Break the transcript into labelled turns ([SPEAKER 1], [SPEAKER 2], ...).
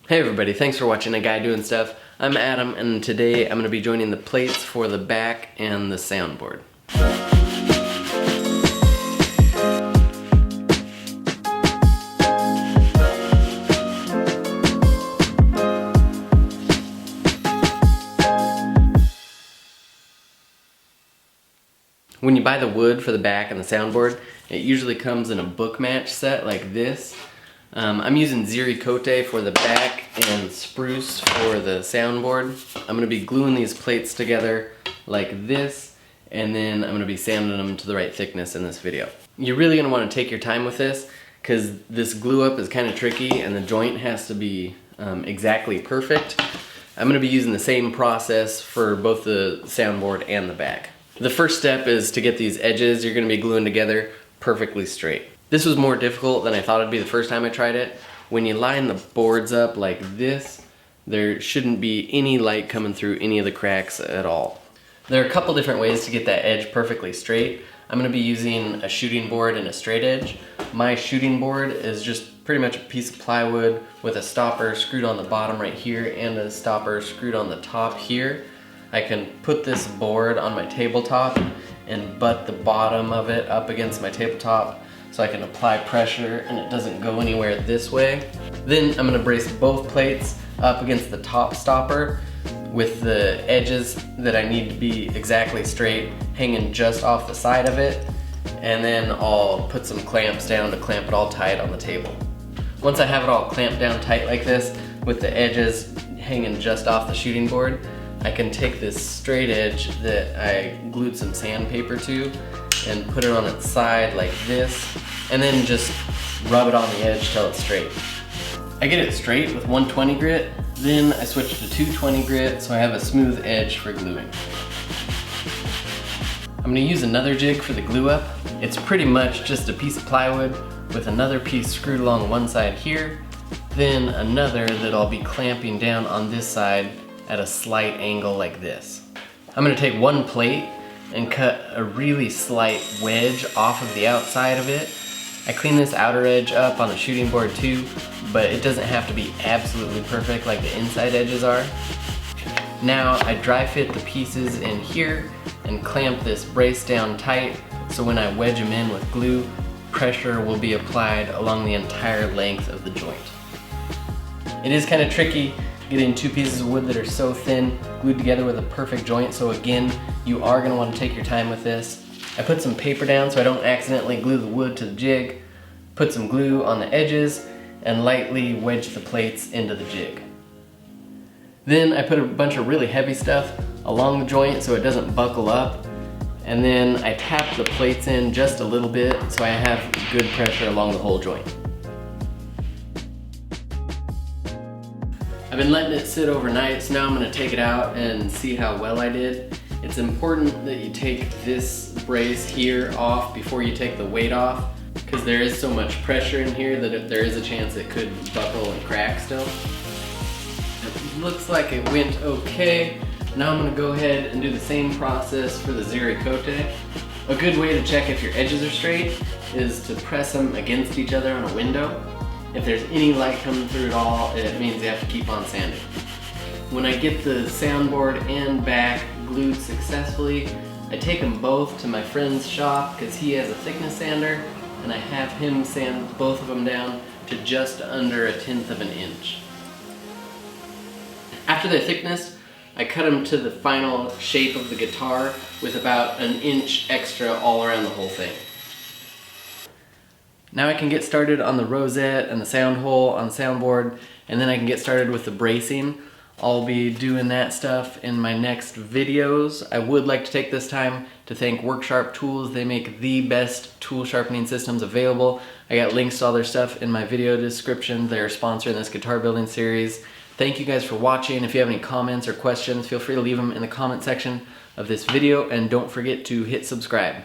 [SPEAKER 1] Hey everybody, thanks for watching A Guy Doing Stuff. I'm Adam, and today I'm going to be joining the plates for the back and the soundboard. When you buy the wood for the back and the soundboard, it usually comes in a book match set like this. I'm using Cote for the back and spruce for the soundboard. I'm going to be gluing these plates together like this, and then I'm going to be sanding them to the right thickness in this video. You're really going to want to take your time with this because this glue up is kind of tricky and the joint has to be exactly perfect. I'm going to be using the same process for both the soundboard and the back. The first step is to get these edges you're going to be gluing together perfectly straight. This was more difficult than I thought it'd be the first time I tried it. When you line the boards up like this, there shouldn't be any light coming through any of the cracks at all. There are a couple different ways to get that edge perfectly straight. I'm going to be using a shooting board and a straight edge. My shooting board is just pretty much a piece of plywood with a stopper screwed on the bottom right here and a stopper screwed on the top here. I can put this board on my tabletop and butt the bottom of it up against my tabletop so I can apply pressure and it doesn't go anywhere this way. Then I'm going to brace both plates up against the top stopper with the edges that I need to be exactly straight hanging just off the side of it, and then I'll put some clamps down to clamp it all tight on the table. Once I have it all clamped down tight like this with the edges hanging just off the shooting board, I can take this straight edge that I glued some sandpaper to and put it on its side like this, and then just rub it on the edge till it's straight. I get it straight with 120 grit, then I switch to 220 grit so I have a smooth edge for gluing. I'm going to use another jig for the glue up. It's pretty much just a piece of plywood with another piece screwed along one side here, then another that I'll be clamping down on this side at a slight angle like this. I'm going to take one plate and cut a really slight wedge off of the outside of it. I clean this outer edge up on the shooting board too, but it doesn't have to be absolutely perfect like the inside edges are. Now I dry fit the pieces in here and clamp this brace down tight so when I wedge them in with glue, pressure will be applied along the entire length of the joint. It is kind of tricky getting two pieces of wood that are so thin glued together with a perfect joint, so again, you are going to want to take your time with this. I put some paper down so I don't accidentally glue the wood to the jig, put some glue on the edges, and lightly wedge the plates into the jig. Then I put a bunch of really heavy stuff along the joint so it doesn't buckle up, and then I tap the plates in just a little bit so I have good pressure along the whole joint. I've been letting it sit overnight, so now I'm going to take it out and see how well I did. It's important that you take this brace here off before you take the weight off, because there is so much pressure in here that there is a chance it could buckle and crack still. It looks like it went okay. Now I'm going to go ahead and do the same process for the Cote. A good way to check if your edges are straight is to press them against each other on a window. If there's any light coming through at all, it means you have to keep on sanding. When I get the soundboard and back glued successfully, I take them both to my friend's shop because he has a thickness sander, and I have him sand both of them down to just under 1/10 of an inch. After they're thickness, I cut them to the final shape of the guitar with about 1 inch extra all around the whole thing. Now I can get started on the rosette and the sound hole on the soundboard, and then I can get started with the bracing. I'll be doing that stuff in my next videos. I would like to take this time to thank WorkSharp Tools. They make the best tool sharpening systems available. I got links to all their stuff in my video description. They're sponsoring this guitar building series. Thank you guys for watching. If you have any comments or questions, feel free to leave them in the comment section of this video, and don't forget to hit subscribe.